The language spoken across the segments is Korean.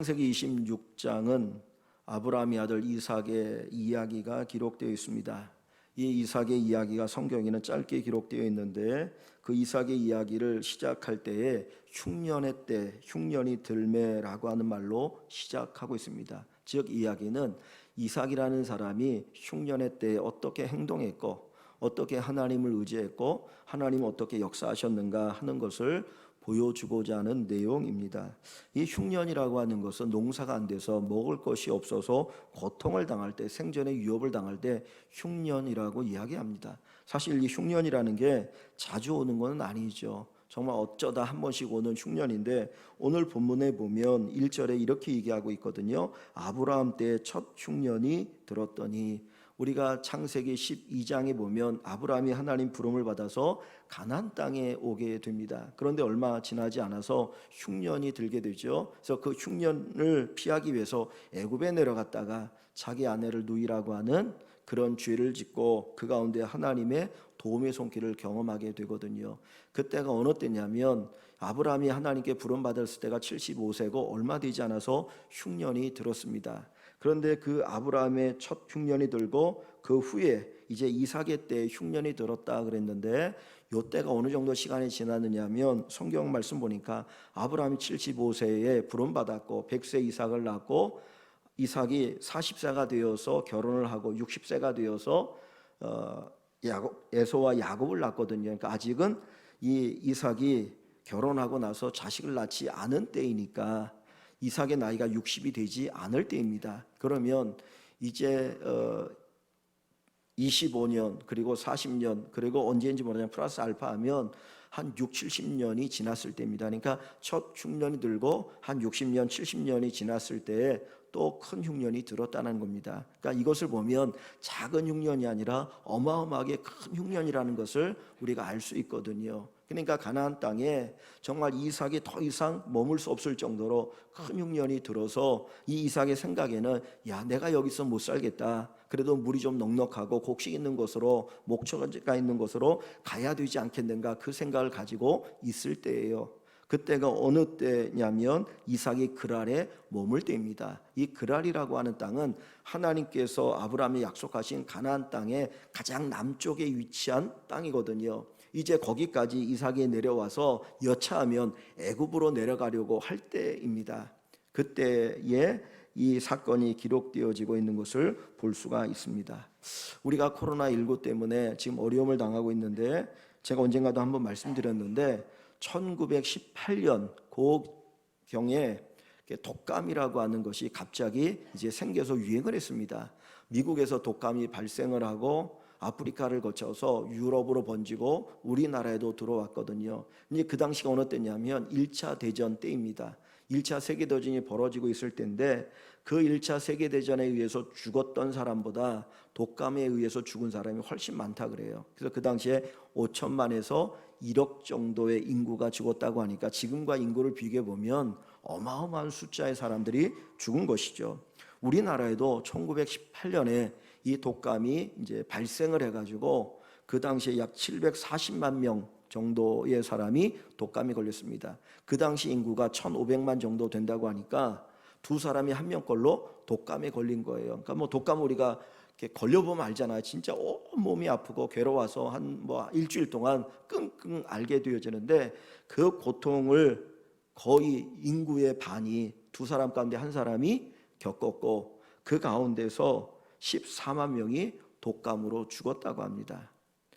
창세기 26장은 아브라함의 아들 이삭의 이야기가 기록되어 있습니다. 이 이삭의 이야기가 성경에는 짧게 기록되어 있는데 그 이삭의 이야기를 시작할 때에 흉년의 때, 흉년이 들매라고 하는 말로 시작하고 있습니다. 즉 이야기는 이삭이라는 사람이 흉년의 때에 어떻게 행동했고 어떻게 하나님을 의지했고 하나님은 어떻게 역사하셨는가 하는 것을 보여주고자 하는 내용입니다. 이 흉년이라고 하는 것은 농사가 안 돼서 먹을 것이 없어서 고통을 당할 때, 생존의 위협을 당할 때 흉년이라고 이야기합니다. 사실 이 흉년이라는 게 자주 오는 건 아니죠. 정말 어쩌다 한 번씩 오는 흉년인데 오늘 본문에 보면 1절에 이렇게 얘기하고 있거든요. 아브라함 때 첫 흉년이 들었더니, 우리가 창세기 12장에 보면 아브라함이 하나님 부름을 받아서 가나안 땅에 오게 됩니다. 그런데 얼마 지나지 않아서 흉년이 들게 되죠. 그래서 그 흉년을 피하기 위해서 애굽에 내려갔다가 자기 아내를 누이라고 하는 그런 죄를 짓고 그 가운데 하나님의 도움의 손길을 경험하게 되거든요. 그때가 어느 때냐면 아브라함이 하나님께 부름받았을 때가 75세고 얼마 되지 않아서 흉년이 들었습니다. 그런데 그 아브라함의 첫 흉년이 들고 그 후에 이제 이삭의 때 흉년이 들었다 그랬는데 요 때가 어느 정도 시간이 지났느냐면 성경 말씀 보니까 아브라함이 75세에 부름받았고 100세 이삭을 낳고 이삭이 40세가 되어서 결혼을 하고 60세가 되어서 에서와 야곱을 낳거든요. 그러니까 아직은 이 이삭이 결혼하고 나서 자식을 낳지 않은 때이니까 이삭의 나이가 60이 되지 않을 때입니다. 그러면 이제 25년 그리고 40년 그리고 언제인지 모르지만 플러스 알파 하면 한 6, 70년이 지났을 때입니다. 그러니까 첫 흉년이 들고 한 60년, 70년이 지났을 때에 또 큰 흉년이 들었다는 겁니다. 그러니까 이것을 보면 작은 흉년이 아니라 어마어마하게 큰 흉년이라는 것을 우리가 알 수 있거든요. 그러니까 가나안 땅에 정말 이삭이 더 이상 머물 수 없을 정도로 큰 흉년이 들어서 이 이삭의 생각에는 야, 내가 여기서 못 살겠다. 그래도 물이 좀 넉넉하고 곡식 있는 곳으로, 목초가 있는 곳으로 가야 되지 않겠는가, 그 생각을 가지고 있을 때예요. 그때가 어느 때냐면 이삭이 그랄에 머물 때입니다. 이 그랄이라고 하는 땅은 하나님께서 아브라함에 약속하신 가나안 땅의 가장 남쪽에 위치한 땅이거든요. 이제 거기까지 이삭이 내려와서 여차하면 애굽으로 내려가려고 할 때입니다. 그때에 이 사건이 기록되어지고 있는 것을 볼 수가 있습니다. 우리가 코로나19 때문에 지금 어려움을 당하고 있는데 제가 언젠가도 한번 말씀드렸는데 1918년 고경에 독감이라고 하는 것이 갑자기 이제 생겨서 유행을 했습니다. 미국에서 독감이 발생을 하고 아프리카를 거쳐서 유럽으로 번지고 우리나라에도 들어왔거든요. 이제 그 당시가 어느 때냐면 1차 대전 때입니다. 1차 세계대전이 벌어지고 있을 때인데 그 1차 세계대전에 의해서 죽었던 사람보다 독감에 의해서 죽은 사람이 훨씬 많다 그래요. 그래서 그 당시에 5천만에서 1억 정도의 인구가 죽었다고 하니까 지금과 인구를 비교해 보면 어마어마한 숫자의 사람들이 죽은 것이죠. 우리나라에도 1918년에 이 독감이 이제 발생을 해가지고 그 당시에 약 740만 명 정도의 사람이 독감이 걸렸습니다. 그 당시 인구가 1,500만 정도 된다고 하니까 두 사람이 한 명꼴로 독감에 걸린 거예요. 그러니까 뭐 독감 우리가 이렇게 걸려보면 알잖아요. 진짜 온 몸이 아프고 괴로워서 한 뭐 일주일 동안 끙끙 앓게 되어지는데 그 고통을 거의 인구의 반이 두 사람 가운데 한 사람이 겪었고 그 가운데서 14만 명이 독감으로 죽었다고 합니다.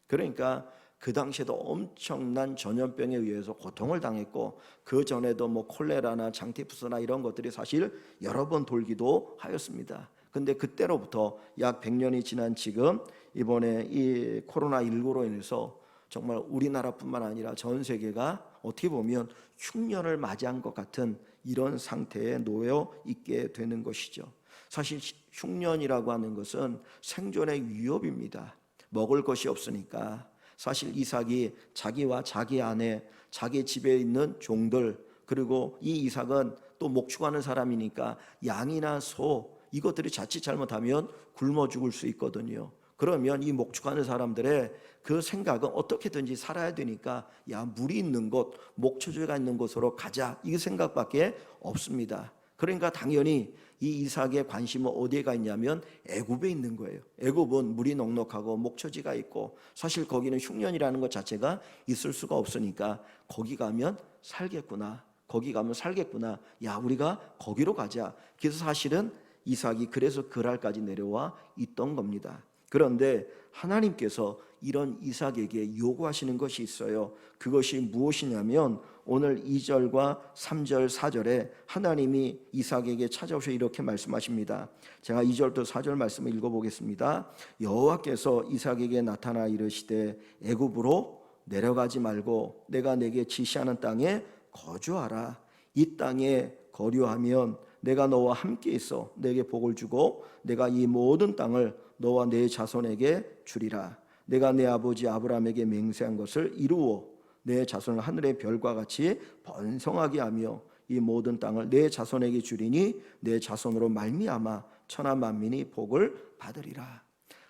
그러니까 그 당시에도 엄청난 전염병에 의해서 고통을 당했고 그 전에도 뭐 콜레라나 장티푸스나 이런 것들이 사실 여러 번 돌기도 하였습니다. 근데 그때로부터 약 100년이 지난 지금 이번에 이 코로나19로 인해서 정말 우리나라뿐만 아니라 전 세계가 어떻게 보면 흉년을 맞이한 것 같은 이런 상태에 놓여 있게 되는 것이죠. 사실 흉년이라고 하는 것은 생존의 위협입니다. 먹을 것이 없으니까 사실 이삭이 자기와 자기 아내, 자기 집에 있는 종들, 그리고 이 이삭은 또 목축하는 사람이니까 양이나 소 이것들이 자칫 잘못하면 굶어 죽을 수 있거든요. 그러면 이 목축하는 사람들의 그 생각은 어떻게든지 살아야 되니까 야, 물이 있는 곳, 목초지가 있는 곳으로 가자, 이 생각밖에 없습니다. 그러니까 당연히 이 이삭의 관심은 어디에 가 있냐면 애굽에 있는 거예요. 애굽은 물이 넉넉하고 목초지가 있고 사실 거기는 흉년이라는 것 자체가 있을 수가 없으니까 거기 가면 살겠구나. 거기 가면 살겠구나. 야, 우리가 거기로 가자. 그래서 사실은 이삭이 그래서 그랄까지 내려와 있던 겁니다. 그런데 하나님께서 이런 이삭에게 요구하시는 것이 있어요. 그것이 무엇이냐면 오늘 2절과 3절 4절에 하나님이 이삭에게 찾아오셔 이렇게 말씀하십니다. 제가 2절부터 4절 말씀을 읽어보겠습니다. 여호와께서 이삭에게 나타나 이르시되 애굽으로 내려가지 말고 내가 내게 지시하는 땅에 거주하라. 이 땅에 거류하면 내가 너와 함께 있어 내게 복을 주고 내가 이 모든 땅을 너와 내 자손에게 주리라. 내가 내 아버지 아브라함에게 맹세한 것을 이루어 내 자손을 하늘의 별과 같이 번성하게 하며 이 모든 땅을 내 자손에게 주리니 내 자손으로 말미암아 천하 만민이 복을 받으리라.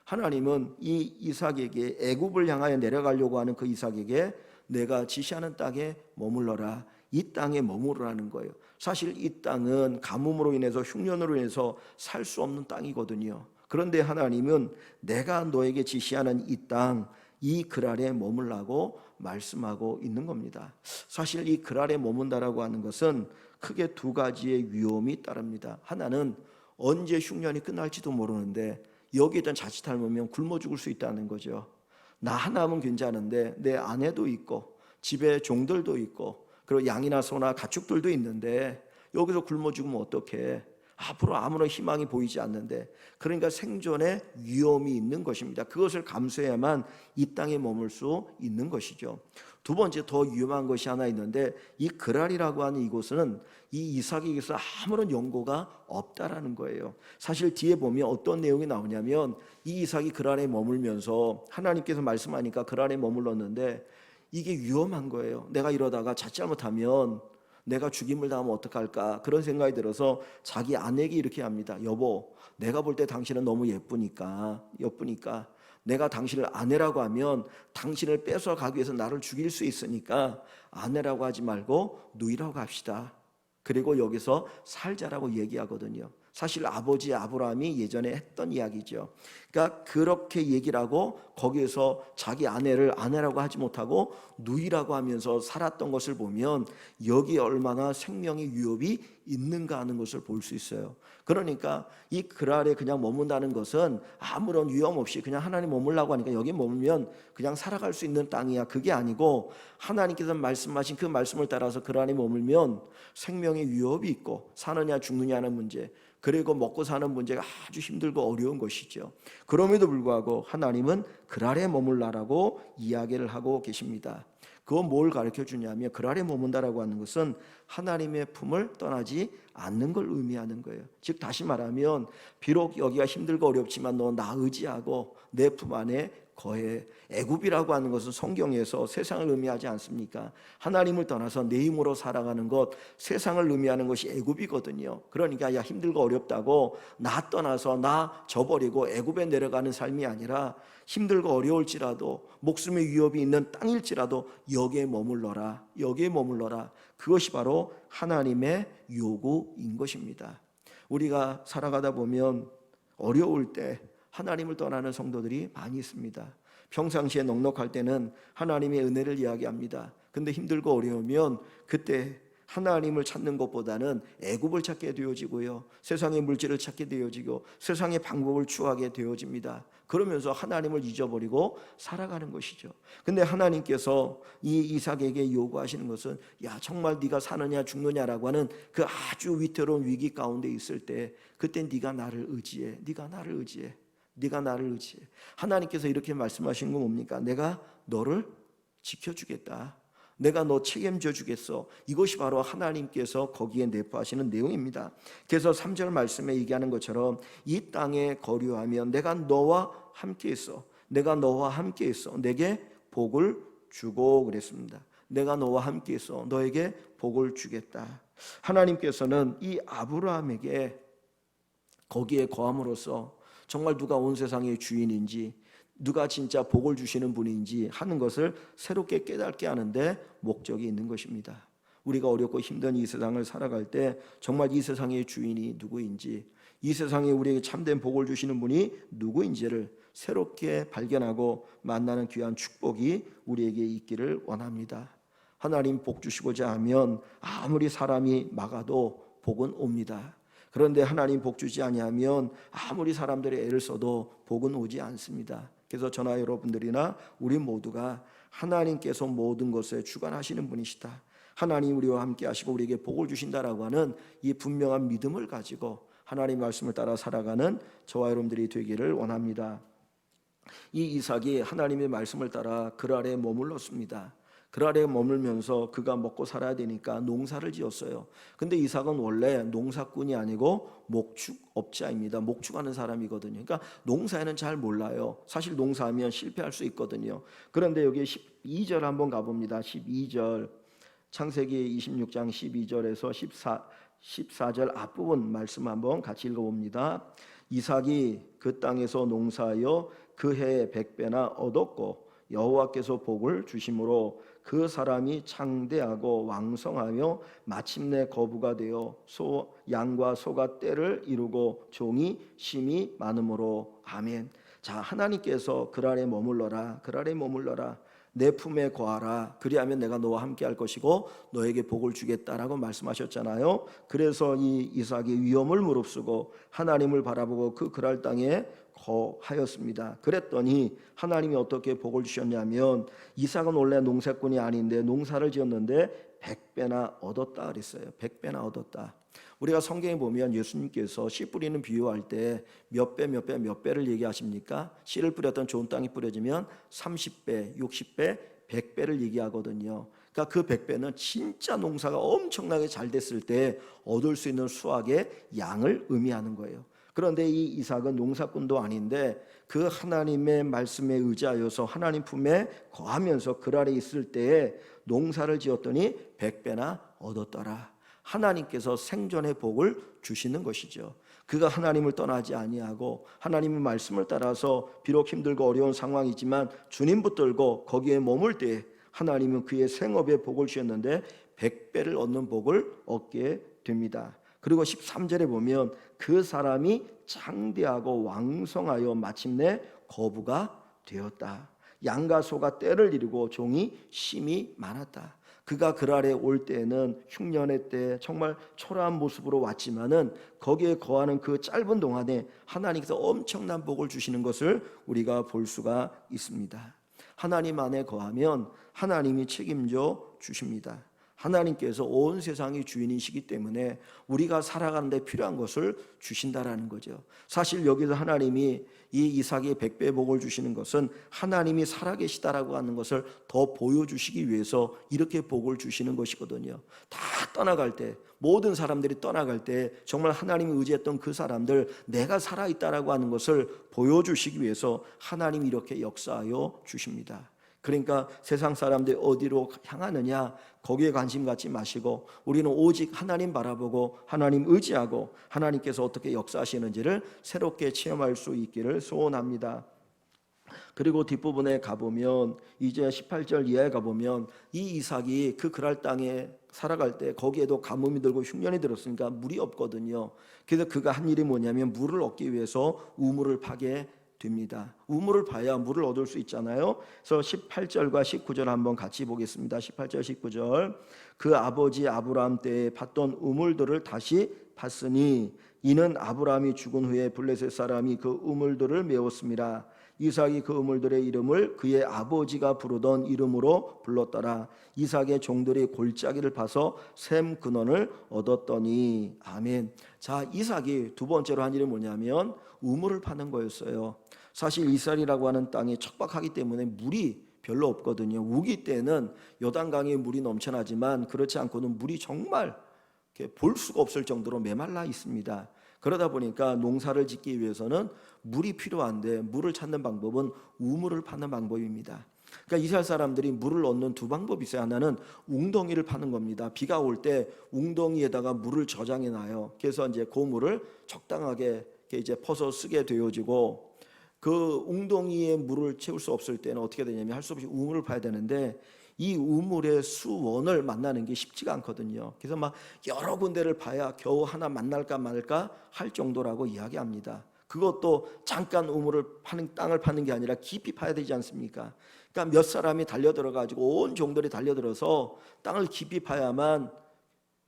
하나님은 이 이삭에게 애굽을 향하여 내려가려고 하는 그 이삭에게 내가 지시하는 땅에 머물러라. 이 땅에 머무르라는 거예요. 사실 이 땅은 가뭄으로 인해서 흉년으로 인해서 살 수 없는 땅이거든요. 그런데 하나님은 내가 너에게 지시하는 이 땅, 이 그랄에 머물라고 말씀하고 있는 겁니다. 사실 이 그랄에 머문다라고 하는 것은 크게 두 가지의 위험이 따릅니다. 하나는 언제 흉년이 끝날지도 모르는데 여기에든 자칫하면 굶어 죽을 수 있다는 거죠. 나 하나면 괜찮은데 내 아내도 있고 집에 종들도 있고 그리고 양이나 소나 가축들도 있는데 여기서 굶어 죽으면 어떡해? 앞으로 아무런 희망이 보이지 않는데 그러니까 생존에 위험이 있는 것입니다. 그것을 감수해야만 이 땅에 머물 수 있는 것이죠. 두 번째 더 위험한 것이 하나 있는데 이 그랄이라고 하는 이곳은 이 이삭에게서 아무런 연고가 없다라는 거예요. 사실 뒤에 보면 어떤 내용이 나오냐면 이 이삭이 그랄에 머물면서 하나님께서 말씀하니까 그랄에 머물렀는데 이게 위험한 거예요. 내가 이러다가 자칫 잘못하면 내가 죽임을 당하면 어떡할까 그런 생각이 들어서 자기 아내에게 이렇게 합니다. 여보, 내가 볼 때 당신은 너무 예쁘니까 내가 당신을 아내라고 하면 당신을 뺏어가기 위해서 나를 죽일 수 있으니까 아내라고 하지 말고 누이라고 합시다. 그리고 여기서 살자라고 얘기하거든요. 사실 아버지 아브라함이 예전에 했던 이야기죠. 그러니까 그렇게 얘기를 하고 거기에서 자기 아내를 아내라고 하지 못하고 누이라고 하면서 살았던 것을 보면 여기에 얼마나 생명의 위협이 있는가 하는 것을 볼 수 있어요. 그러니까 이 그랄에 그냥 머문다는 것은 아무런 위험 없이 그냥 하나님 머물라고 하니까 여기 머물면 그냥 살아갈 수 있는 땅이야. 그게 아니고 하나님께서 말씀하신 그 말씀을 따라서 그랄에 머물면 생명의 위협이 있고 사느냐 죽느냐는 문제 그리고 먹고 사는 문제가 아주 힘들고 어려운 것이죠. 그럼에도 불구하고 하나님은 그랄에 머물라라고 이야기를 하고 계십니다. 그건 뭘 가르쳐 주냐면 그랄에 머문다라고 하는 것은 하나님의 품을 떠나지 않는 걸 의미하는 거예요. 즉 다시 말하면 비록 여기가 힘들고 어렵지만 너 나 의지하고 내 품 안에 거해. 애굽이라고 하는 것은 성경에서 세상을 의미하지 않습니까? 하나님을 떠나서 내 힘으로 살아가는 것, 세상을 의미하는 것이 애굽이거든요. 그러니까 야 힘들고 어렵다고 나 떠나서 나 저버리고 애굽에 내려가는 삶이 아니라 힘들고 어려울지라도 목숨의 위협이 있는 땅일지라도 여기에 머물러라. 여기에 머물러라. 그것이 바로 하나님의 요구인 것입니다. 우리가 살아가다 보면 어려울 때 하나님을 떠나는 성도들이 많이 있습니다. 평상시에 넉넉할 때는 하나님의 은혜를 이야기합니다. 근데 힘들고 어려우면 그때 하나님을 찾는 것보다는 애굽을 찾게 되어지고요. 세상의 물질을 찾게 되어지고 세상의 방법을 추구하게 되어집니다. 그러면서 하나님을 잊어버리고 살아가는 것이죠. 근데 하나님께서 이 이삭에게 요구하시는 것은 야 정말 네가 사느냐 죽느냐라고 하는 그 아주 위태로운 위기 가운데 있을 때 그때 네가 나를 의지해. 네가 나를 의지해. 네가 나를 의지해. 하나님께서 이렇게 말씀하신 건 뭡니까? 내가 너를 지켜주겠다. 내가 너 책임져 주겠어. 이것이 바로 하나님께서 거기에 내포하시는 내용입니다. 그래서 3절 말씀에 얘기하는 것처럼 이 땅에 거류하면 내가 너와 함께 있어. 내가 너와 함께 있어. 내게 복을 주고 그랬습니다. 내가 너와 함께 있어. 너에게 복을 주겠다. 하나님께서는 이 아브라함에게 거기에 거함으로써 정말 누가 온 세상의 주인인지 누가 진짜 복을 주시는 분인지 하는 것을 새롭게 깨닫게 하는데 목적이 있는 것입니다. 우리가 어렵고 힘든 이 세상을 살아갈 때 정말 이 세상의 주인이 누구인지, 이 세상에 우리에게 참된 복을 주시는 분이 누구인지를 새롭게 발견하고 만나는 귀한 축복이 우리에게 있기를 원합니다. 하나님 복 주시고자 하면 아무리 사람이 막아도 복은 옵니다. 그런데 하나님 복 주지 아니하면 아무리 사람들이 애를 써도 복은 오지 않습니다. 그래서 저나 여러분들이나 우리 모두가 하나님께서 모든 것에 주관하시는 분이시다, 하나님 우리와 함께 하시고 우리에게 복을 주신다라고 하는 이 분명한 믿음을 가지고 하나님 말씀을 따라 살아가는 저와 여러분들이 되기를 원합니다. 이 이삭이 하나님의 말씀을 따라 그 아래에 머물렀습니다. 그 아래에 머물면서 그가 먹고 살아야 되니까 농사를 지었어요. 근데 이삭은 원래 농사꾼이 아니고 목축업자입니다. 목축하는 사람이거든요. 그러니까 농사에는 잘 몰라요. 사실 농사하면 실패할 수 있거든요. 그런데 여기 12절 한번 가봅니다. 12절, 창세기 26장 12절에서 14절 앞부분 말씀 한번 같이 읽어봅니다. 이삭이 그 땅에서 농사하여 그 해에 100배나 얻었고 여호와께서 복을 주심으로 그 사람이 창대하고 왕성하며 마침내 거부가 되어 양과 소가 떼를 이루고 종이 심이 많으므로. 아멘. 자, 하나님께서 그 아래 머물러라, 그 아래 머물러라, 내 품에 거하라, 그리하면 내가 너와 함께 할 것이고 너에게 복을 주겠다라고 말씀하셨잖아요. 그래서 이 이삭이 위험을 무릅쓰고 하나님을 바라보고 그 그랄 땅에 거하였습니다. 그랬더니 하나님이 어떻게 복을 주셨냐면 이삭은 원래 농사꾼이 아닌데 농사를 지었는데 100배나 얻었다 그랬어요. 100배나 얻었다. 우리가 성경에 보면 예수님께서 씨 뿌리는 비유할 때 몇 배를 얘기하십니까? 씨를 뿌렸던 좋은 땅이 뿌려지면 30배, 60배, 100배를 얘기하거든요. 그러니까 그 100배는 진짜 농사가 엄청나게 잘 됐을 때 얻을 수 있는 수확의 양을 의미하는 거예요. 그런데 이 이삭은 농사꾼도 아닌데 그 하나님의 말씀에 의지하여서 하나님 품에 거하면서 그 아래 있을 때에 농사를 지었더니 100배나 얻었더라. 하나님께서 생존의 복을 주시는 것이죠. 그가 하나님을 떠나지 아니하고 하나님의 말씀을 따라서 비록 힘들고 어려운 상황이지만 주님 붙들고 거기에 머물 때 하나님은 그의 생업에 복을 주셨는데 100배를 얻는 복을 얻게 됩니다. 그리고 13절에 보면 그 사람이 창대하고 왕성하여 마침내 거부가 되었다. 양과 소가 떼를 이루고 종이 심이 많았다. 그가 그 아래 올 때에는 흉년의 때 정말 초라한 모습으로 왔지만은 거기에 거하는 그 짧은 동안에 하나님께서 엄청난 복을 주시는 것을 우리가 볼 수가 있습니다. 하나님 안에 거하면 하나님이 책임져 주십니다. 하나님께서 온 세상의 주인이시기 때문에 우리가 살아가는 데 필요한 것을 주신다라는 거죠. 사실 여기서 하나님이 이 이삭의 100배 복을 주시는 것은 하나님이 살아계시다라고 하는 것을 더 보여주시기 위해서 이렇게 복을 주시는 것이거든요. 다 떠나갈 때, 모든 사람들이 떠나갈 때 정말 하나님이 의지했던 그 사람들, 내가 살아있다라고 하는 것을 보여주시기 위해서 하나님이 이렇게 역사하여 주십니다. 그러니까 세상 사람들이 어디로 향하느냐 거기에 관심 갖지 마시고 우리는 오직 하나님 바라보고 하나님 의지하고 하나님께서 어떻게 역사하시는지를 새롭게 체험할 수 있기를 소원합니다. 그리고 뒷부분에 가보면 이제 18절 이하에 가보면 이 이삭이 그 그랄 땅에 살아갈 때 거기에도 가뭄이 들고 흉년이 들었으니까 물이 없거든요. 그래서 그가 한 일이 뭐냐면 물을 얻기 위해서 우물을 파게 됩니다. 우물을 파야 물을 얻을 수 있잖아요. 그래서 18절과 19절 한번 같이 보겠습니다. 18절 19절 그 아버지 아브라함 때에 팠던 우물들을 다시 팠으니 이는 아브라함이 죽은 후에 블레셋 사람이 그 우물들을 메웠습니다. 이삭이 그 우물들의 이름을 그의 아버지가 부르던 이름으로 불렀더라. 이삭의 종들이 골짜기를 파서 샘 근원을 얻었더니. 아멘. 자, 이삭이 두 번째로 한 일이 뭐냐면 우물을 파는 거였어요. 사실 이스라엘이라고 하는 땅이 척박하기 때문에 물이 별로 없거든요. 우기 때는 요단강에 물이 넘쳐나지만 그렇지 않고는 물이 정말 볼 수가 없을 정도로 메말라 있습니다. 그러다 보니까 농사를 짓기 위해서는 물이 필요한데 물을 찾는 방법은 우물을 파는 방법입니다. 그러니까 이스라엘 사람들이 물을 얻는 두 방법이 있어요. 하나는 웅덩이를 파는 겁니다. 비가 올 때 웅덩이에다가 물을 저장해 놔요. 그래서 이제 그 물을 적당하게 이제 퍼서 쓰게 되어지고 그 웅덩이에 물을 채울 수 없을 때는 어떻게 되냐면 할 수 없이 우물을 파야 되는데 이 우물의 수원을 만나는 게 쉽지가 않거든요. 그래서 막 여러 군데를 봐야 겨우 하나 만날까 말까 할 정도라고 이야기합니다. 그것도 잠깐 우물을 파는, 땅을 파는 게 아니라 깊이 파야 되지 않습니까? 그러니까 몇 사람이 달려들어가지고 온 종들이 달려들어서 땅을 깊이 파야만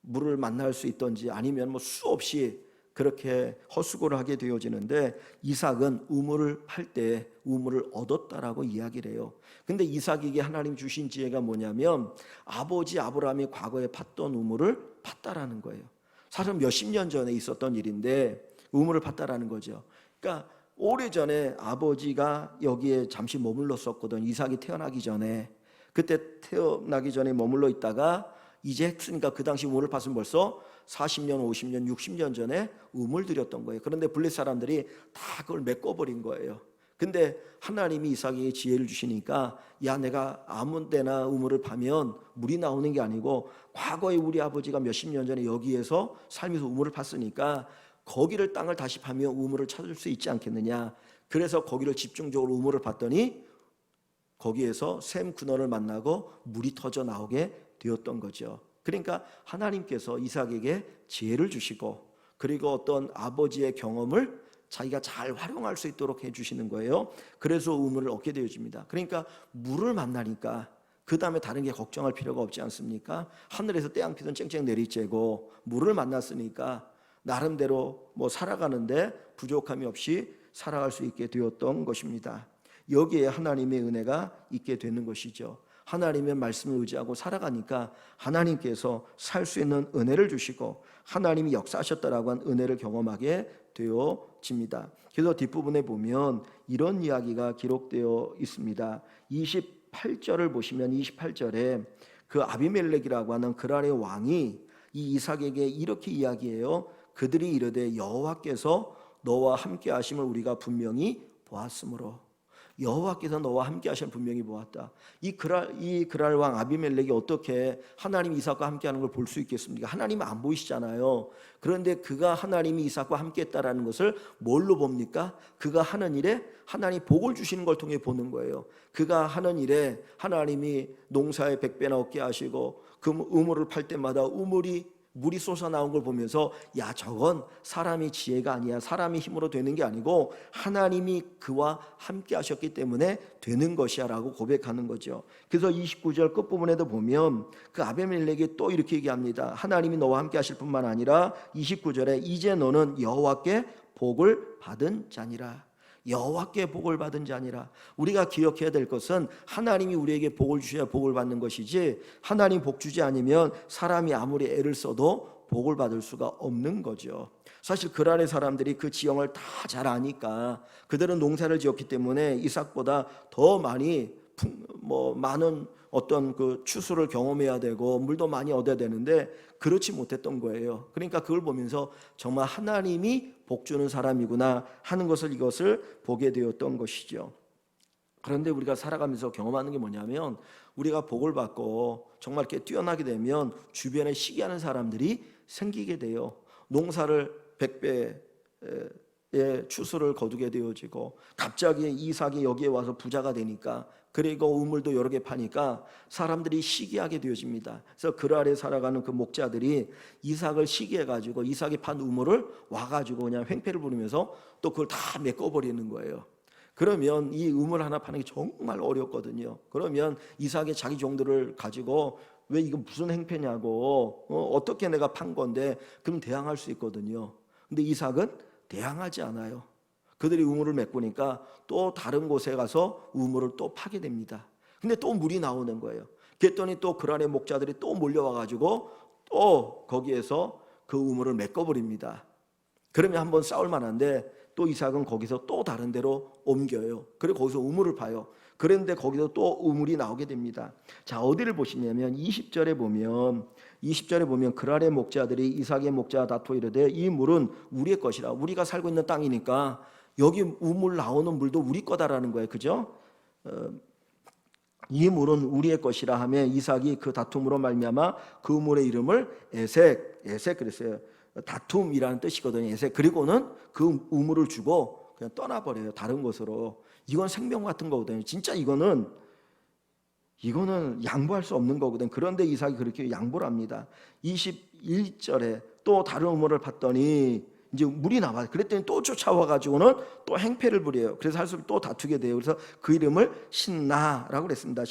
물을 만날 수 있던지, 아니면 뭐 수없이 그렇게 헛수고를 하게 되어지는데, 이삭은 우물을 팔 때 우물을 얻었다라고 이야기를 해요. 근데 이삭에게 하나님 주신 지혜가 뭐냐면, 아버지 아브라함이 과거에 팠던 우물을 팠다라는 거예요. 사실 몇십 년 전에 있었던 일인데 우물을 팠다라는 거죠. 그러니까 오래전에 아버지가 여기에 잠시 머물렀었거든. 이삭이 태어나기 전에. 그때 태어나기 전에 머물러 있다가 이제 했으니까 그 당시 우물을 팠으면 벌써 40년, 50년, 60년 전에 우물 들였던 거예요. 그런데 블레 사람들이 다 그걸 메꿔버린 거예요. 근데 하나님이 이삭에게 지혜를 주시니까, 야, 내가 아무 데나 우물을 파면 물이 나오는 게 아니고, 과거에 우리 아버지가 몇십 년 전에 여기에서 살면서 우물을 팠으니까 거기를 땅을 다시 파면 우물을 찾을 수 있지 않겠느냐. 그래서 거기를 집중적으로 우물을 팠더니 거기에서 샘 근원을 만나고 물이 터져 나오게 되었던 거죠. 그러니까 하나님께서 이삭에게 지혜를 주시고, 그리고 어떤 아버지의 경험을 자기가 잘 활용할 수 있도록 해주시는 거예요. 그래서 우물을 얻게 되어집니다. 그러니까 물을 만나니까 그 다음에 다른 게 걱정할 필요가 없지 않습니까? 하늘에서 태양피던 쨍쨍 내리쬐고 물을 만났으니까 나름대로 뭐 살아가는데 부족함이 없이 살아갈 수 있게 되었던 것입니다. 여기에 하나님의 은혜가 있게 되는 것이죠. 하나님의 말씀을 의지하고 살아가니까 하나님께서 살 수 있는 은혜를 주시고, 하나님이 역사하셨다라고 한 은혜를 경험하게 되어집니다. 그래서 뒷부분에 보면 이런 이야기가 기록되어 있습니다. 28절을 보시면 28절에 그 아비멜렉이라고 하는 그랄의 왕이 이 이삭에게 이렇게 이야기해요. 그들이 이르되 여호와께서 너와 함께 하심을 우리가 분명히 보았으므로. 여호와께서 너와 함께 하심을 분명히 보았다. 이 그랄 왕 아비멜렉이 어떻게 하나님 이삭과 함께 하는 걸 볼 수 있겠습니까? 하나님은 안 보이시잖아요. 그런데 그가 하나님이 이삭과 함께 했다라는 것을 뭘로 봅니까? 그가 하는 일에 하나님 복을 주시는 걸 통해 보는 거예요. 그가 하는 일에 하나님이 농사에 100배나 얻게 하시고, 그 우물을 팔 때마다 물이 솟아 나온 걸 보면서, 야, 저건 사람이 지혜가 아니야, 사람이 힘으로 되는 게 아니고 하나님이 그와 함께 하셨기 때문에 되는 것이야 라고 고백하는 거죠. 그래서 29절 끝부분에도 보면 그 아비멜렉이 또 이렇게 얘기합니다. 하나님이 너와 함께 하실 뿐만 아니라 29절에 이제 너는 여호와께 복을 받은 자니라. 여호와께 복을 받은 자니라. 우리가 기억해야 될 것은 하나님이 우리에게 복을 주셔야 복을 받는 것이지, 하나님 복 주지 않으면 사람이 아무리 애를 써도 복을 받을 수가 없는 거죠. 사실 그랄의 사람들이 그 지형을 다 잘 아니까, 그들은 농사를 지었기 때문에 이삭보다 더 많이 많은 어떤 그 추수를 경험해야 되고 물도 많이 얻어야 되는데 그렇지 못했던 거예요. 그러니까 그걸 보면서 정말 하나님이 복 주는 사람이구나 하는 것을, 이것을 보게 되었던 것이죠. 그런데 우리가 살아가면서 경험하는 게 뭐냐면, 우리가 복을 받고 정말 이렇게 뛰어나게 되면 주변에 시기하는 사람들이 생기게 돼요. 농사를 100배의 추수를 거두게 되어지고, 갑자기 이삭이 여기에 와서 부자가 되니까, 그리고 우물도 여러 개 파니까 사람들이 시기하게 되어집니다. 그래서 그랄에 살아가는 그 목자들이 이삭을 시기해가지고 이삭이 판 우물을 와가지고 그냥 횡패를 부리면서 또 그걸 다 메꿔버리는 거예요. 그러면 이 우물 하나 파는 게 정말 어렵거든요. 그러면 이삭이 자기 종들을 가지고, 왜 이거 무슨 행패냐고, 어떻게 내가 판 건데, 그럼 대항할 수 있거든요. 근데 이삭은 대항하지 않아요. 그들이 우물을 메꾸니까 또 다른 곳에 가서 우물을 또 파게 됩니다. 근데 또 물이 나오는 거예요. 그랬더니 또 그란의 목자들이 또 몰려와가지고 또 거기에서 그 우물을 메꿔버립니다. 그러면 한번 싸울 만한데, 또 이삭은 거기서 또 다른 데로 옮겨요. 그리고 거기서 우물을 파요. 그런데 거기서 또 우물이 나오게 됩니다. 자, 어디를 보시냐면 20절에 보면 그랄의 목자들이 이삭의 목자와 다투어 이르되 이 물은 우리의 것이라. 우리가 살고 있는 땅이니까 여기 우물 나오는 물도 우리 거다라는 거예요. 그죠? 이 물은 우리의 것이라 하며 이삭이 그 다툼으로 말미암아 그 물의 이름을 에색 그랬어요. 다툼이라는 뜻이거든요. 에색. 그리고는 그 우물을 주고 그냥 떠나버려요. 다른 곳으로. 이건 생명 같은 거거든요. 진짜 이거는 이거는 양보할 수 없는 거거든. 그런데 이삭이 그렇게 양보를 합니다. 21절에 또 다른 우물을 봤더니 이제 물이 나와요. 그랬더니 또 쫓아와 가지고는 또 행패를 부려요. 그래서 할 수 없이 또 다투게 돼요. 그래서 그 이름을 신나라고 그랬습니다.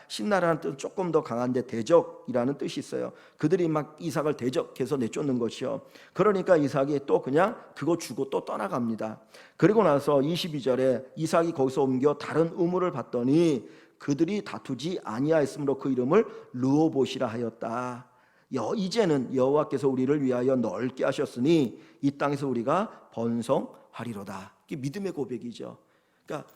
신나라는 뜻은 조금 더 강한데 대적이라는 뜻이 있어요. 그들이 막 이삭을 대적해서 내쫓는 것이요. 그러니까 이삭이 또 그냥 그거 주고 또 떠나갑니다. 그리고 나서 22절에 이삭이 거기서 옮겨 다른 우물을 봤더니 그들이 다투지 아니하였으므로 그 이름을 르호봇이라 하였다. 이제는 여호와께서 우리를 위하여 넓게 하셨으니 이 땅에서 우리가 번성하리로다. 이게 믿음의 고백이죠. 그러니까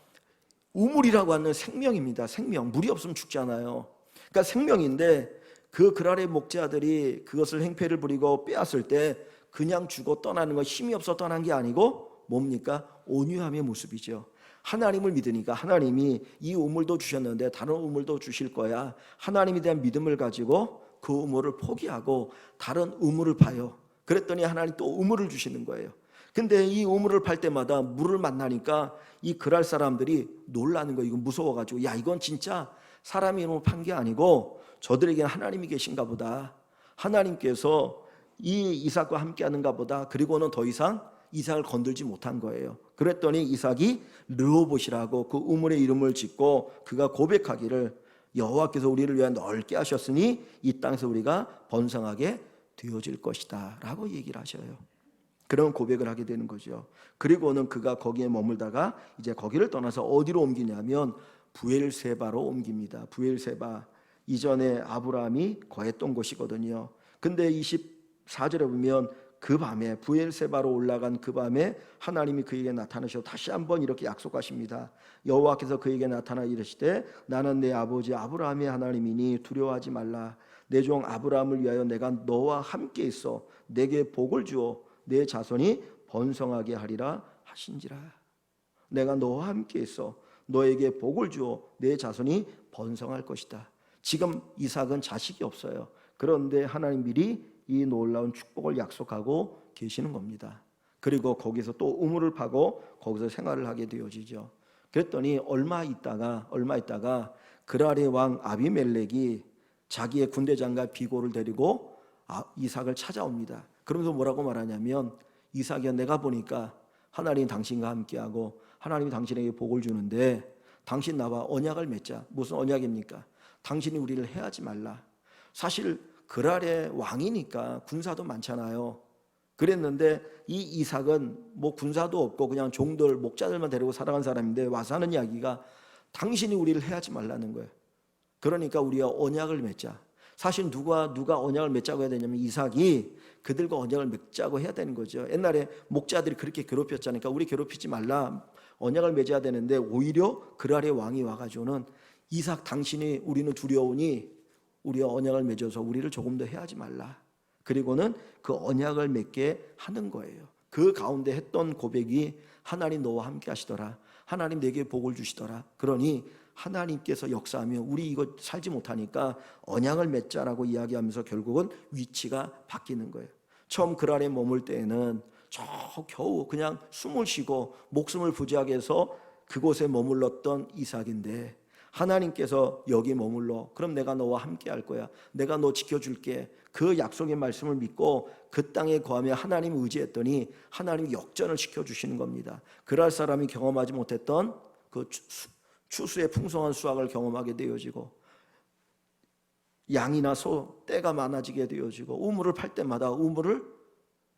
우물이라고 하는 생명입니다. 생명. 물이 없으면 죽잖아요. 그러니까 생명인데 그 그랄의 목자들이 그것을 행패를 부리고 빼앗을 때 그냥 죽어 떠나는 거, 힘이 없어 떠난 게 아니고 뭡니까? 온유함의 모습이죠. 하나님을 믿으니까 하나님이 이 우물도 주셨는데 다른 우물도 주실 거야. 하나님에 대한 믿음을 가지고 그 우물을 포기하고 다른 우물을 파요. 그랬더니 하나님 또 우물을 주시는 거예요. 근데 이 우물을 팔 때마다 물을 만나니까 이 그랄 사람들이 놀라는 거예요. 이건 무서워가지고, 야, 이건 진짜 사람이 이름을 판 게 아니고 저들에게는 하나님이 계신가 보다. 하나님께서 이 이삭과 함께 하는가 보다. 그리고는 더 이상 이삭을 건들지 못한 거예요. 그랬더니 이삭이 르호봇이라고 그 우물의 이름을 짓고 그가 고백하기를 여호와께서 우리를 위하여 넓게 하셨으니 이 땅에서 우리가 번성하게 되어질 것이다 라고 얘기를 하셔요. 그런 고백을 하게 되는 거죠. 그리고는 그가 거기에 머물다가 이제 거기를 떠나서 어디로 옮기냐면 브엘세바로 옮깁니다. 브엘세바, 이전에 아브라함이 거했던 곳이거든요. 근데 24절에 보면 그 밤에, 브엘세바로 올라간 그 밤에 하나님이 그에게 나타나셔서 다시 한번 이렇게 약속하십니다. 여호와께서 그에게 나타나 이르시되 나는 내 아버지 아브라함의 하나님이니 두려워하지 말라. 내 종 아브라함을 위하여 내가 너와 함께 있어 내게 복을 주어 내 자손이 번성하게 하리라 하신지라. 내가 너와 함께 있어 너에게 복을 주어 내 자손이 번성할 것이다. 지금 이삭은 자식이 없어요. 그런데 하나님 미리 이 놀라운 축복을 약속하고 계시는 겁니다. 그리고 거기서 또 우물을 파고 거기서 생활을 하게 되어지죠. 그랬더니 얼마 있다가 그랄의 왕 아비멜렉이 자기의 군대 장관 비고를 데리고 이삭을 찾아옵니다. 그러면서 뭐라고 말하냐면, 이삭이야, 내가 보니까 하나님 당신과 함께하고 하나님이 당신에게 복을 주는데 당신 나와 언약을 맺자. 무슨 언약입니까? 당신이 우리를 해하지 말라. 사실 그랄의 왕이니까 군사도 많잖아요. 그랬는데 이 이삭은 뭐 군사도 없고 그냥 종들, 목자들만 데리고 살아간 사람인데 와서 하는 이야기가 당신이 우리를 해하지 말라는 거예요. 그러니까 우리가 언약을 맺자. 사실 누가 언약을 맺자고 해야 되냐면 이삭이 그들과 언약을 맺자고 해야 되는 거죠. 옛날에 목자들이 그렇게 괴롭혔잖아요. 그러니까 우리 괴롭히지 말라, 언약을 맺어야 되는데 오히려 그랄의 왕이 와가지고는 이삭, 당신이 우리는 두려우니 우리와 언약을 맺어서 우리를 조금 더 해하지 말라. 그리고는 그 언약을 맺게 하는 거예요. 그 가운데 했던 고백이 하나님 너와 함께 하시더라. 하나님 내게 복을 주시더라. 그러니 하나님께서 역사하며 우리 이거 살지 못하니까 언약을 맺자라고 이야기하면서 결국은 위치가 바뀌는 거예요. 처음 그랄에 머물 때에는 저 겨우 그냥 숨을 쉬고 목숨을 부지하게 해서 그곳에 머물렀던 이삭인데 하나님께서 여기 머물러, 그럼 내가 너와 함께 할 거야, 내가 너 지켜줄게, 그 약속의 말씀을 믿고 그 땅에 거하며 하나님을 의지했더니 하나님이 역전을 시켜주시는 겁니다. 그랄 사람이 경험하지 못했던 그 추수의 풍성한 수확을 경험하게 되어지고 양이나 소 떼가 많아지게 되어지고 우물을 팔 때마다 우물을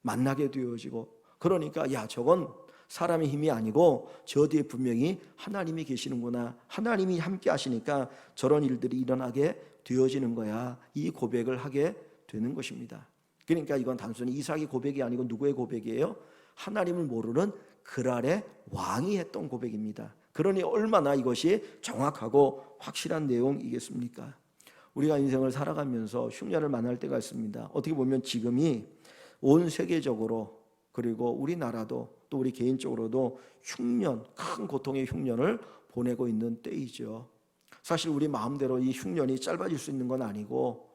만나게 되어지고, 그러니까 야, 저건 사람의 힘이 아니고 저 뒤에 분명히 하나님이 계시는구나, 하나님이 함께 하시니까 저런 일들이 일어나게 되어지는 거야. 이 고백을 하게 되는 것입니다. 그러니까 이건 단순히 이삭의 고백이 아니고 누구의 고백이에요? 하나님을 모르는 그랄의 왕이 했던 고백입니다. 그러니 얼마나 이것이 정확하고 확실한 내용이겠습니까? 우리가 인생을 살아가면서 흉년을 만날 때가 있습니다. 어떻게 보면 지금이 온 세계적으로, 그리고 우리나라도 또 우리 개인적으로도 흉년, 큰 고통의 흉년을 보내고 있는 때이죠. 사실 우리 마음대로 이 흉년이 짧아질 수 있는 건 아니고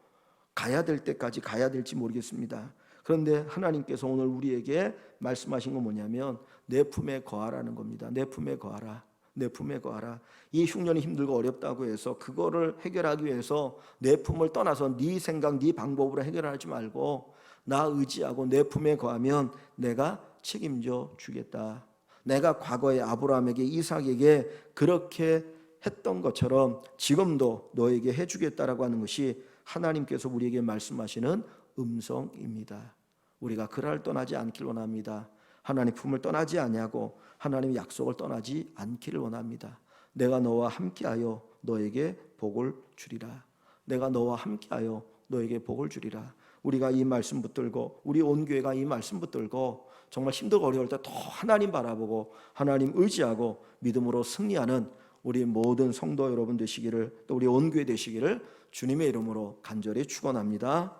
가야 될 때까지 가야 될지 모르겠습니다. 그런데 하나님께서 오늘 우리에게 말씀하신 건 뭐냐면 내 품에 거하라는 겁니다. 내 품에 거하라. 내 품에 거하라. 이 흉년이 힘들고 어렵다고 해서 그거를 해결하기 위해서 내 품을 떠나서 네 생각, 네 방법으로 해결하지 말고 나 의지하고 내 품에 거하면 내가 책임져 주겠다. 내가 과거에 아브라함에게 이삭에게 그렇게 했던 것처럼 지금도 너에게 해주겠다라고 하는 것이 하나님께서 우리에게 말씀하시는 음성입니다. 우리가 그랄 떠나지 않기를 원합니다. 하나님 품을 떠나지 아니하고 하나님의 약속을 떠나지 않기를 원합니다. 내가 너와 함께하여 너에게 복을 주리라. 내가 너와 함께하여 너에게 복을 주리라. 우리가 이 말씀 붙들고 우리 온 교회가 이 말씀 붙들고 정말 힘들고 어려울 때 더 하나님 바라보고 하나님 의지하고 믿음으로 승리하는 우리 모든 성도 여러분 되시기를, 또 우리 온 교회 되시기를 주님의 이름으로 간절히 축원합니다.